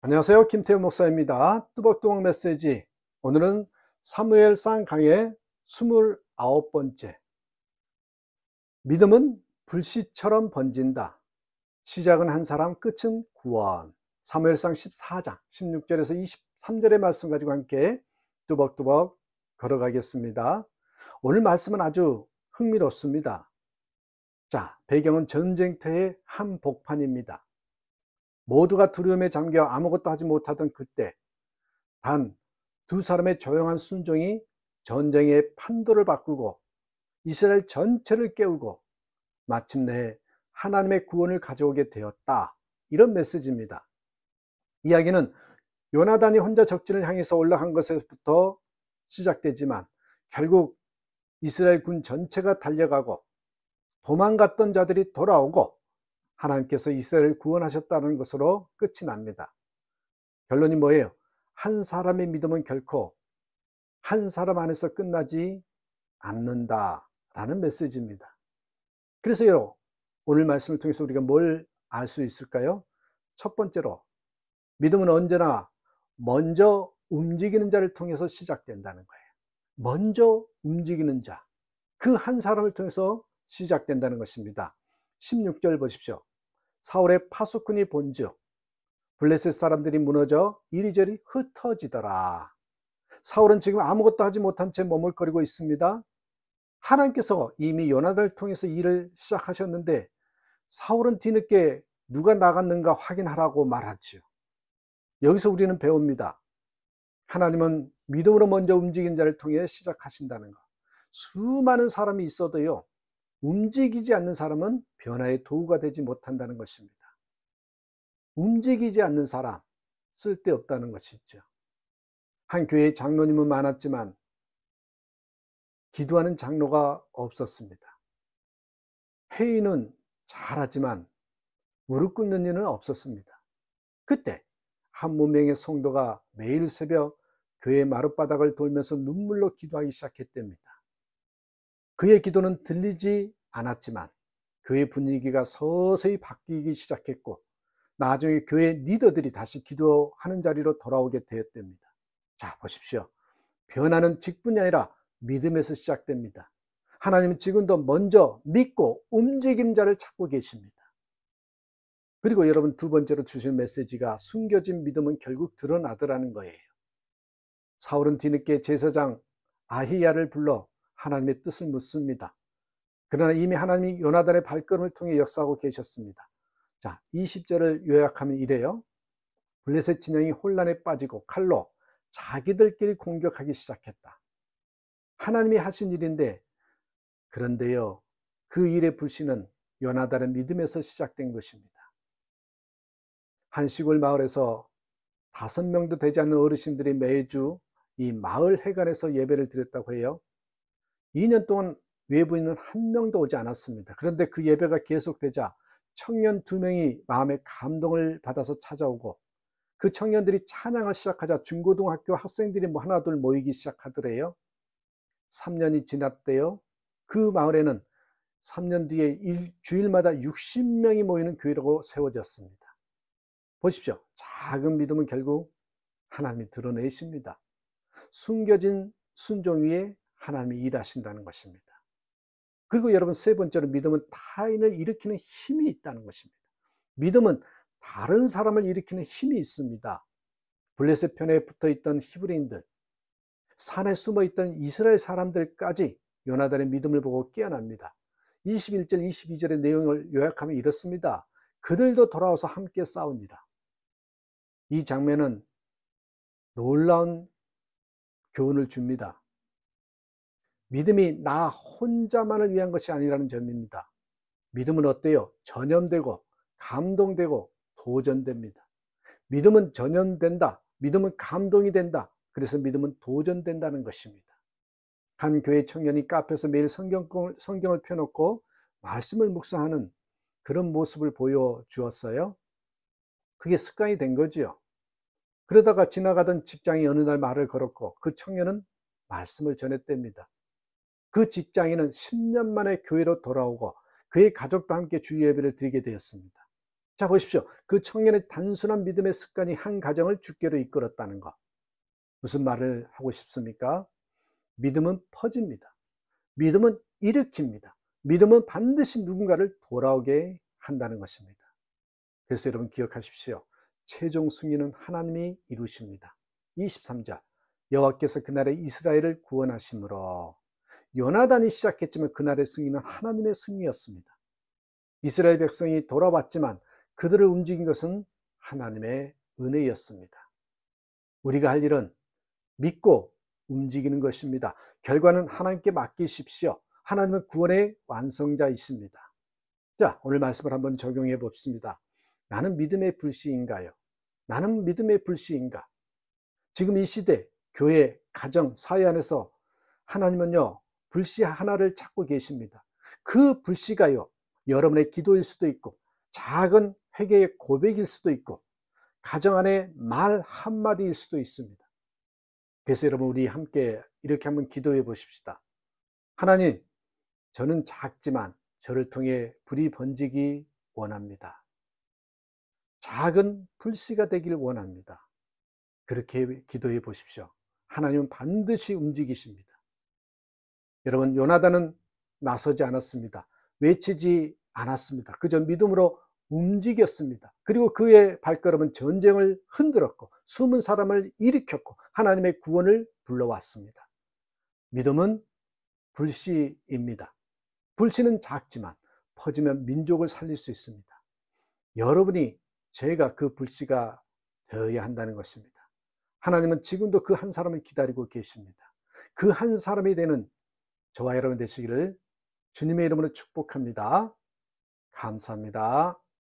안녕하세요. 김태우 목사입니다. 뚜벅뚜벅 메시지. 오늘은 사무엘상 강의 29번째. 믿음은 불씨처럼 번진다. 시작은 한 사람, 끝은 구원. 사무엘상 14장 16절에서 23절의 말씀 가지고 함께 뚜벅뚜벅 걸어가겠습니다. 오늘 말씀은 아주 흥미롭습니다. 자, 배경은 전쟁터의 한복판입니다. 모두가 두려움에 잠겨 아무것도 하지 못하던 그때, 단 두 사람의 조용한 순종이 전쟁의 판도를 바꾸고 이스라엘 전체를 깨우고 마침내 하나님의 구원을 가져오게 되었다. 이런 메시지입니다. 이야기는 요나단이 혼자 적진을 향해서 올라간 것에서부터 시작되지만 결국 이스라엘 군 전체가 달려가고 도망갔던 자들이 돌아오고 하나님께서 이스라엘을 구원하셨다는 것으로 끝이 납니다. 결론이 뭐예요? 한 사람의 믿음은 결코 한 사람 안에서 끝나지 않는다라는 메시지입니다. 그래서 오늘 말씀을 통해서 우리가 뭘 알 수 있을까요? 첫 번째로, 믿음은 언제나 먼저 움직이는 자를 통해서 시작된다는 거예요. 먼저 움직이는 자, 그 한 사람을 통해서 시작된다는 것입니다. 16절 보십시오. 사울의 파수꾼이 본즉 블레셋 사람들이 무너져 이리저리 흩어지더라. 사울은 지금 아무것도 하지 못한 채 머물거리고 있습니다. 하나님께서 이미 요나단을 통해서 일을 시작하셨는데 사울은 뒤늦게 누가 나갔는가 확인하라고 말하지요. 여기서 우리는 배웁니다. 하나님은 믿음으로 먼저 움직인 자를 통해 시작하신다는 것. 수많은 사람이 있어도요, 움직이지 않는 사람은 변화의 도구가 되지 못한다는 것입니다. 움직이지 않는 사람, 쓸데없다는 것이죠. 한 교회에 장로님은 많았지만 기도하는 장로가 없었습니다. 회의는 잘하지만 무릎 꿇는 일은 없었습니다. 그때 한 문명의 성도가 매일 새벽 교회 마룻바닥을 돌면서 눈물로 기도하기 시작했답니다. 그의 기도는 들리지 않았지만 교회 분위기가 서서히 바뀌기 시작했고 나중에 교회 리더들이 다시 기도하는 자리로 돌아오게 되었답니다. 자, 보십시오. 변화는 직분이 아니라 믿음에서 시작됩니다. 하나님은 지금도 먼저 믿고 움직이는 자를 찾고 계십니다. 그리고 여러분, 두 번째로 주신 메시지가 숨겨진 믿음은 결국 드러나더라는 거예요. 사울은 뒤늦게 제사장 아히야를 불러 하나님의 뜻을 묻습니다. 그러나 이미 하나님이 요나단의 발걸음을 통해 역사하고 계셨습니다. 자, 20절을 요약하면 이래요. 블레셋 진영이 혼란에 빠지고 칼로 자기들끼리 공격하기 시작했다. 하나님이 하신 일인데, 그런데요, 그 일의 불씨는 요나단의 믿음에서 시작된 것입니다. 한 시골 마을에서 5명도 되지 않는 어르신들이 매주 이 마을 회관에서 예배를 드렸다고 해요. 2년 동안 외부인은 한 명도 오지 않았습니다. 그런데 그 예배가 계속되자 청년 2명이 마음의 감동을 받아서 찾아오고 그 청년들이 찬양을 시작하자 중고등학교 학생들이 하나둘 모이기 시작하더래요. 3년이 지났대요. 그 마을에는 3년 뒤에 주일마다 60명이 모이는 교회라고 세워졌습니다. 보십시오. 작은 믿음은 결국 하나님이 드러내십니다. 숨겨진 순종 위에 하나님이 일하신다는 것입니다. 그리고 여러분, 세 번째로 믿음은 타인을 일으키는 힘이 있다는 것입니다. 믿음은 다른 사람을 일으키는 힘이 있습니다. 블레셋 편에 붙어있던 히브리인들, 산에 숨어있던 이스라엘 사람들까지 요나단의 믿음을 보고 깨어납니다. 21절 22절의 내용을 요약하면 이렇습니다. 그들도 돌아와서 함께 싸우니라. 이 장면은 놀라운 교훈을 줍니다. 믿음이 나 혼자만을 위한 것이 아니라는 점입니다. 믿음은 어때요? 전염되고 감동되고 도전됩니다. 믿음은 전염된다. 믿음은 감동이 된다. 그래서 믿음은 도전된다는 것입니다. 한 교회 청년이 카페에서 매일 성경을 펴놓고 말씀을 묵상하는 그런 모습을 보여주었어요. 그게 습관이 된 거지요. 그러다가 지나가던 직장이 어느 날 말을 걸었고 그 청년은 말씀을 전했답니다. 그 직장인은 10년 만에 교회로 돌아오고 그의 가족과 함께 주일 예배를 드리게 되었습니다. 자, 보십시오. 그 청년의 단순한 믿음의 습관이 한 가정을 주께로 이끌었다는 것. 무슨 말을 하고 싶습니까? 믿음은 퍼집니다. 믿음은 일으킵니다. 믿음은 반드시 누군가를 돌아오게 한다는 것입니다. 그래서 여러분 기억하십시오. 최종 승리는 하나님이 이루십니다. 23절, 여호와께서 그날에 이스라엘을 구원하심으로. 요나단이 시작했지만 그날의 승리는 하나님의 승리였습니다. 이스라엘 백성이 돌아왔지만 그들을 움직인 것은 하나님의 은혜였습니다. 우리가 할 일은 믿고 움직이는 것입니다. 결과는 하나님께 맡기십시오. 하나님은 구원의 완성자이십니다. 자, 오늘 말씀을 한번 적용해 봅시다. 나는 믿음의 불씨인가요? 나는 믿음의 불씨인가? 지금 이 시대, 교회, 가정, 사회 안에서 하나님은요, 불씨 하나를 찾고 계십니다. 그 불씨가요, 여러분의 기도일 수도 있고, 작은 회개의 고백일 수도 있고, 가정 안에 말 한마디일 수도 있습니다. 그래서 여러분, 우리 함께 이렇게 한번 기도해 보십시다. 하나님, 저는 작지만 저를 통해 불이 번지기 원합니다. 작은 불씨가 되길 원합니다. 그렇게 기도해 보십시오. 하나님은 반드시 움직이십니다. 여러분, 요나단은 나서지 않았습니다. 외치지 않았습니다. 그저 믿음으로 움직였습니다. 그리고 그의 발걸음은 전쟁을 흔들었고 숨은 사람을 일으켰고 하나님의 구원을 불러왔습니다. 믿음은 불씨입니다. 불씨는 작지만 퍼지면 민족을 살릴 수 있습니다. 여러분이, 제가 그 불씨가 되어야 한다는 것입니다. 하나님은 지금도 그 한 사람을 기다리고 계십니다. 그 한 사람이 되는 저와 여러분 되시기를 주님의 이름으로 축복합니다. 감사합니다.